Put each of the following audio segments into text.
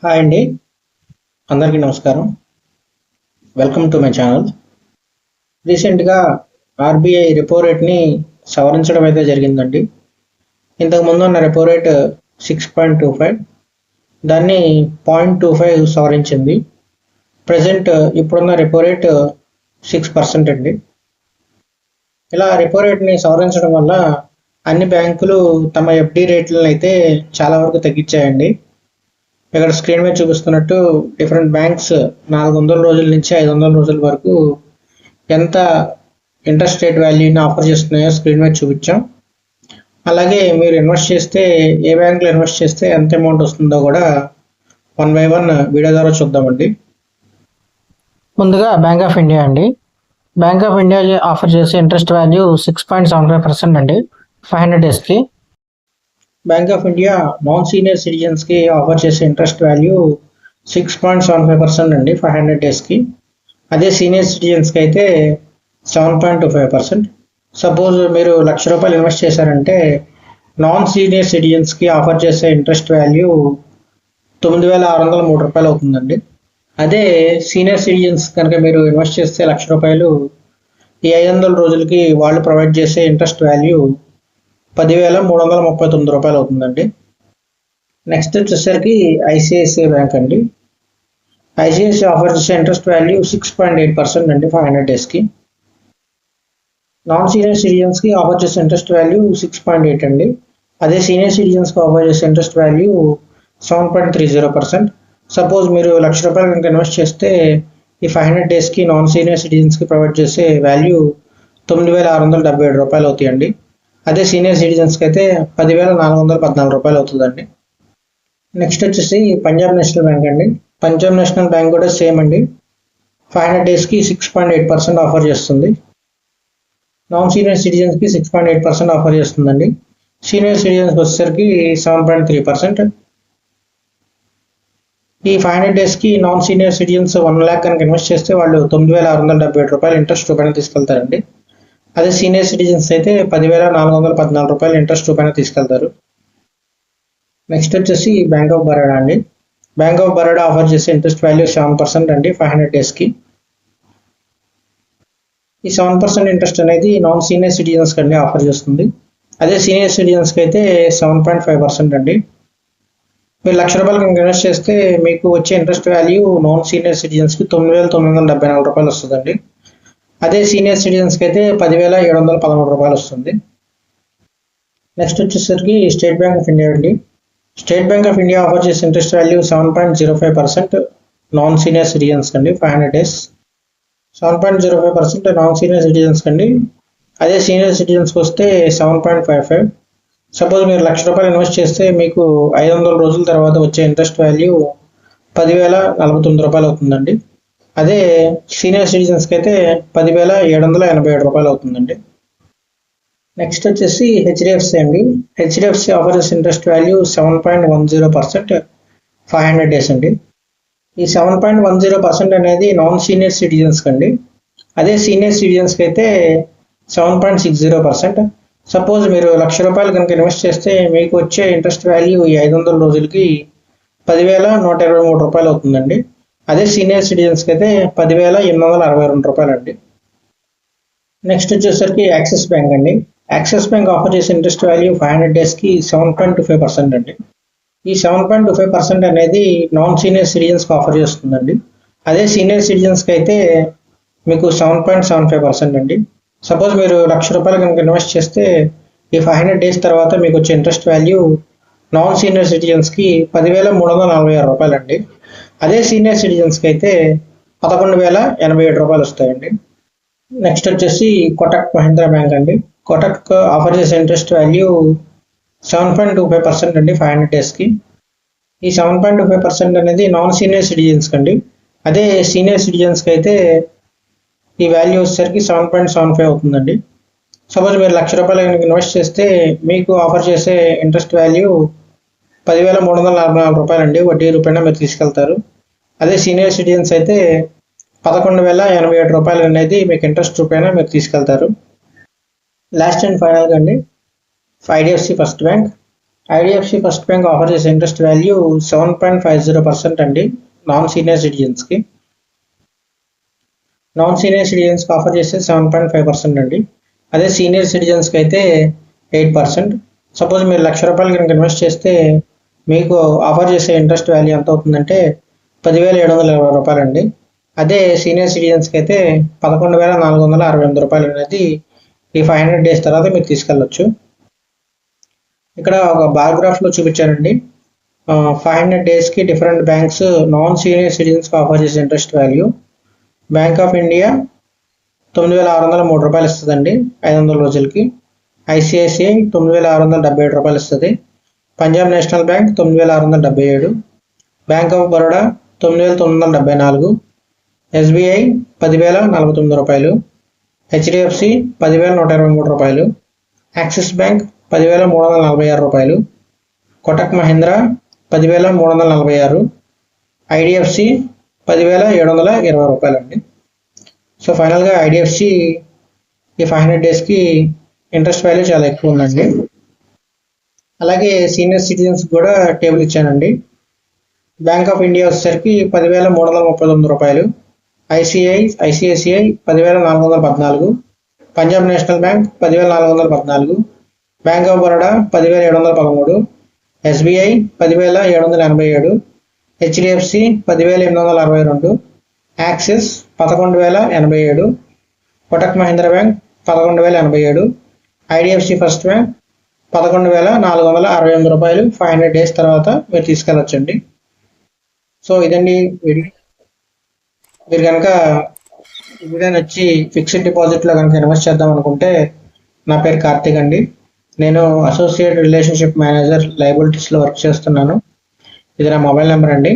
Hi అండి, అందరికీ నమస్కారం. Welcome to my channel. రీసెంట్గా ఆర్బీఐ రెపో రేట్ని సవరించడం అయితే జరిగిందండి. ఇంతకుముందు ఉన్న రెపో రేట్ 6.25, దాన్ని 0.25 సవరించింది. ప్రజెంట్ ఇప్పుడున్న రెపో రేట్ 6% అండి. ఇలా రెపో రేట్ని సవరించడం వల్ల అన్ని బ్యాంకులు తమ ఎఫ్డి రేట్లను అయితే చాలా వరకు తగ్గించాయండి. ఇక్కడ స్క్రీన్ మీద చూపిస్తున్నట్టు డిఫరెంట్ బ్యాంక్స్ 400 రోజుల నుంచి 500 రోజుల వరకు ఎంత ఇంట్రెస్ట్ రేట్ వాల్యూని ఆఫర్ చేస్తున్నాయో స్క్రీన్ మీద చూపించాం. అలాగే మీరు ఇన్వెస్ట్ చేస్తే ఏ బ్యాంకులో ఇన్వెస్ట్ చేస్తే ఎంత అమౌంట్ వస్తుందో కూడా 1 by 1 వీడియో ద్వారా చూద్దామండి. ముందుగా బ్యాంక్ ఆఫ్ ఇండియా అండి. బ్యాంక్ ఆఫ్ ఇండియా ఆఫర్ చేసే ఇంట్రెస్ట్ వాల్యూ 6.75% అండి 500 డేస్కి. Bank of India non senior సిటిజన్స్కి ఆఫర్ చేసే ఇంట్రెస్ట్ వాల్యూ 6.75% అండి 500 డేస్కి. అదే సీనియర్ సిటిజన్స్కి అయితే 7.25%. సపోజ్ మీరు ₹1,00,000 ఇన్వెస్ట్ చేశారంటే నాన్ సీనియర్ సిటిజన్స్కి ఆఫర్ చేసే ఇంట్రెస్ట్ వాల్యూ ₹9,603 అవుతుందండి. అదే సీనియర్ సిటిజన్స్ కనుక మీరు ఇన్వెస్ట్ చేస్తే ₹1,00,000 ఈ 500 రోజులకి వాళ్ళు ప్రొవైడ్ చేసే ఇంట్రెస్ట్ వాల్యూ ₹10,339 అవుతుందండి. నెక్స్ట్ వచ్చేసరికి ఐసిఐసిఐ బ్యాంక్ అండి. ఐసిఐసిఐ ఆఫర్ చేసే ఇంట్రెస్ట్ వాల్యూ 6.8% అండి 500 డేస్కి. నాన్ సీనియర్ సిటిజన్స్కి ఆఫర్ చేసే ఇంట్రెస్ట్ వాల్యూ 6.8 అండి. అదే సీనియర్ సిటిజన్స్కి ఆఫర్ చేసే ఇంట్రెస్ట్ వాల్యూ 7.30%. సపోజ్ మీరు ₹1,00,000 కనుక ఇన్వెస్ట్ చేస్తే ఈ 500 డేస్కి నాన్ సీనియర్ సిటిజన్స్కి ప్రొవైడ్ చేసే వాల్యూ ₹9,677 అవుతాయండి. అదే సీనియర్ సిటిజన్స్కి అయితే ₹10,414 అవుతుందండి. నెక్స్ట్ వచ్చేసి పంజాబ్ నేషనల్ బ్యాంక్ అండి. పంజాబ్ నేషనల్ బ్యాంక్ కూడా సేమ్ అండి. 500 డేస్కి 6.8% ఆఫర్ చేస్తుంది. నాన్ సీనియర్ సిటిజన్స్కి 6.8% ఆఫర్ చేస్తుందండి. సీనియర్ సిటిజన్స్కి వచ్చేసరికి 7.3%. ఈ 500 డేస్కి నాన్ సీనియర్ సిటిజన్స్ 1 lakh కనుక ఇన్వెస్ట్ చేస్తే వాళ్ళు ₹9,677 ఇంట్రెస్ట్ రూపాయన తీసుకెళ్తారండి. అదే సీనియర్ సిటిజన్స్ అయితే ₹10,414 ఇంట్రెస్ట్ రూపాయన తీసుకెళ్తారు. నెక్స్ట్ వచ్చేసి బ్యాంక్ ఆఫ్ బరోడా అండి. బ్యాంక్ ఆఫ్ బరోడా ఆఫర్ చేసే ఇంట్రెస్ట్ వాల్యూ 7% అండి 500 డేస్కి. ఈ 7% ఇంట్రెస్ట్ అనేది నాన్ సీనియర్ సిటిజన్స్కి అండి ఆఫర్ చేస్తుంది. అదే సీనియర్ సిటిజన్స్కి అయితే 7.5% అండి. మీరు ₹1,00,000 కనుక ఇన్వెస్ట్ చేస్తే మీకు వచ్చే ఇంట్రెస్ట్ వాల్యూ నాన్ సీనియర్ సిటిజన్స్కి ₹9,974 వస్తుందండి. అదే సీనియర్ సిటిజన్స్కి అయితే ₹10,713 వస్తుంది. నెక్స్ట్ వచ్చేసరికి స్టేట్ బ్యాంక్ ఆఫ్ ఇండియా అండి. State Bank of India offer చేసే interest value 7.05% non senior citizens అండి 500 డేస్. 7.05% నాన్ సీనియర్ సిటిజన్స్ అండి. అదే సీనియర్ సిటిజన్స్కి వస్తే 7.55. సపోజ్ మీరు ₹1,00,000 ఇన్వెస్ట్ చేస్తే మీకు 500 రోజుల తర్వాత వచ్చే ఇంట్రెస్ట్ వాల్యూ ₹10,049 అవుతుందండి. అదే సీనియర్ సిటిజన్స్కి అయితే ₹10,787 అవుతుందండి. నెక్స్ట్ వచ్చేసి హెచ్డిఎఫ్సి అండి. హెచ్డిఎఫ్సి ఆఫర్ చేసే ఇంట్రెస్ట్ వాల్యూ 7.10% 500 డేస్ అండి. ఈ 7.10% అనేది నాన్ సీనియర్ సిటిజన్స్కి అండి. అదే సీనియర్ సిటిజన్స్కి అయితే 7.60%. సపోజ్ మీరు ₹1,00,000 కనుక ఇన్వెస్ట్ చేస్తే మీకు వచ్చే ఇంట్రెస్ట్ వాల్యూ ఈ 500 రోజులకి ₹10,123 అవుతుందండి. అదే సీనియర్ సిటిజన్స్కి అయితే ₹10,862 అండి. నెక్స్ట్ వచ్చేసరికి యాక్సిస్ బ్యాంక్ అండి. యాక్సిస్ బ్యాంక్ ఆఫర్ చేసే ఇంట్రెస్ట్ వాల్యూ 500 డేస్కి 7.25% అండి. ఈ 7.25% అనేది నాన్ సీనియర్ సిటిజన్స్కి ఆఫర్ చేస్తుందండి. అదే సీనియర్ సిటిజన్స్కి అయితే మీకు 7.75% అండి. సపోజ్ మీరు ₹1,00,000 కనుక ఇన్వెస్ట్ చేస్తే ఈ 500 డేస్ తర్వాత మీకు వచ్చే ఇంట్రెస్ట్ వాల్యూ నాన్ సీనియర్ సిటిజన్స్కి ₹10,346 అండి. అదే సీనియర్ సిటిజన్స్కి అయితే ₹11,087 వస్తాయండి. నెక్స్ట్ వచ్చేసి కోటక్ మహీంద్రా బ్యాంక్ అండి. కోటక్ ఆఫర్ చేసే ఇంట్రెస్ట్ వాల్యూ 7.25% అండి 500 డేస్కి. ఈ 7.25% అనేది నాన్ సీనియర్ సిటిజన్స్కి అండి. అదే సీనియర్ సిటిజన్స్కి అయితే ఈ వాల్యూ వచ్చేసరికి 7.75 అవుతుందండి. సపోజ్ మీరు ₹1,00,000 కనుక ఇన్వెస్ట్ చేస్తే మీకు ఆఫర్ చేసే ఇంట్రెస్ట్ వాల్యూ ₹10,344 అండి. వడ్డీ రూపాయన మీరు తీసుకెళ్తారు. అదే సీనియర్ సిటిజన్స్ అయితే ₹11,087 అనేది మీకు ఇంట్రెస్ట్ రూపాయన మీరు తీసుకెళ్తారు. లాస్ట్ అండ్ ఫైనల్గా అండి IDFC First Bank. IDFC First Bank offer చేసే ఇంట్రెస్ట్ వాల్యూ 7.50% అండి నాన్ సీనియర్ సిటిజన్స్కి. నాన్ సీనియర్ సిటిజన్స్కి ఆఫర్ చేస్తే 7.5% అండి. అదే సీనియర్ సిటిజన్స్కి అయితే 8%. సపోజ్ మీరు ₹1,00,000 కనుక ఇన్వెస్ట్ చేస్తే మీకు ఆఫర్ చేసే ఇంట్రెస్ట్ వాల్యూ ఎంత అవుతుందంటే ₹10,720 అండి. అదే సీనియర్ సిటిజన్స్కి అయితే ₹11,468 అనేది ఈ 500 డేస్ తర్వాత మీరు తీసుకెళ్ళొచ్చు. ఇక్కడ ఒక బార్ గ్రాఫ్లో చూపించానండి. 500 డేస్కి డిఫరెంట్ బ్యాంక్స్ నాన్ సీనియర్ సిటిజన్స్కి ఆఫర్ చేసే interest value. Bank of India ₹9,603 ఇస్తుందండి 500 రోజులకి. ఐసిఐసిఐ ₹9,677 ఇస్తుంది. Punjab National Bank 9,677. Bank of Baroda 9,974. SBI ₹10,049. HDFC ₹10,123. Axis Bank ₹10,346. Kotak Mahindra ₹10,346. IDFC ₹10,720 అండి. సో ఫైనల్గా ఐడిఎఫ్సి ఈ 500 డేస్కి ఇంట్రెస్ట్ వాల్యూ చాలా ఎక్కువ ఉందండి. అలాగే సీనియర్ సిటిజన్స్ కూడా టేబుల్ ఇచ్చానండి. బ్యాంక్ ఆఫ్ ఇండియా వచ్చేసరికి ₹10,339. ICICI ₹10,414. Punjab National bank ₹10,414. Bank of Baroda ₹10,713. SBI ₹10,787. HDFC ₹10,862. Axis ₹11,087. Kotak Mahindra bank ₹11,087. IDFC First bank ₹11,468 500 days తర్వాత మీరు తీసుకెళ్ళొచ్చండి. సో ఇదండి వీడియో. మీరు కనుక వీడియో నచ్చి ఫిక్స్డ్ డిపాజిట్లో కనుక ఇన్వెస్ట్ చేద్దాం అనుకుంటే నా పేరు కార్తిక్ అండి. నేను అసోసియేట్ రిలేషన్షిప్ మేనేజర్ లయబిలిటీస్లో వర్క్ చేస్తున్నాను. ఇది నా మొబైల్ నెంబర్ అండి.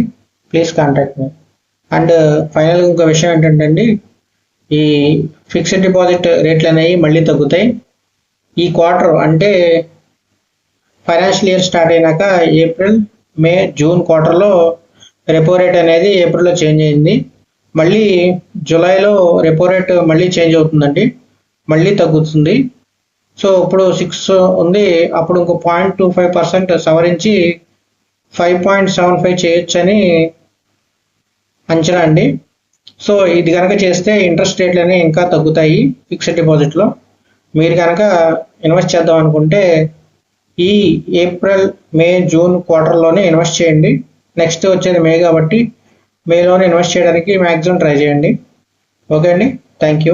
Please contact me. అండ్ ఫైనల్గా ఇంకో విషయం ఏంటంటే అండి, ఈ ఫిక్స్డ్ డిపాజిట్ రేట్లు అనేవి మళ్ళీ తగ్గుతాయి. ఈ క్వార్టర్ అంటే ఫైనాన్షియల్ ఇయర్ స్టార్ట్ అయినాక ఏప్రిల్, మే, జూన్ క్వార్టర్లో రెపో రేట్ అనేది ఏప్రిల్లో చేంజ్ అయింది. మళ్ళీ జూలైలో రెపో రేట్ మళ్ళీ చేంజ్ అవుతుందండి, మళ్ళీ తగ్గుతుంది. సో ఇప్పుడు 6 ఉంది, అప్పుడు ఇంకో 0.25% సవరించి 5.75 చేయొచ్చని అంచనా అండి. సో ఇది కనుక చేస్తే ఇంట్రెస్ట్ రేట్లు అనేవి ఇంకా తగ్గుతాయి ఫిక్స్డ్ డిపాజిట్లో. మీరు కనుక ఇన్వెస్ట్ చేద్దాం అనుకుంటే ఈ ఏప్రిల్, మే, జూన్ క్వార్టర్లోనే ఇన్వెస్ట్ చేయండి. నెక్స్ట్ వచ్చేది మే కాబట్టి మేలోనే ఇన్వెస్ట్ చేయడానికి మ్యాక్సిమం ట్రై చేయండి. ఓకే అండి, థ్యాంక్ యూ.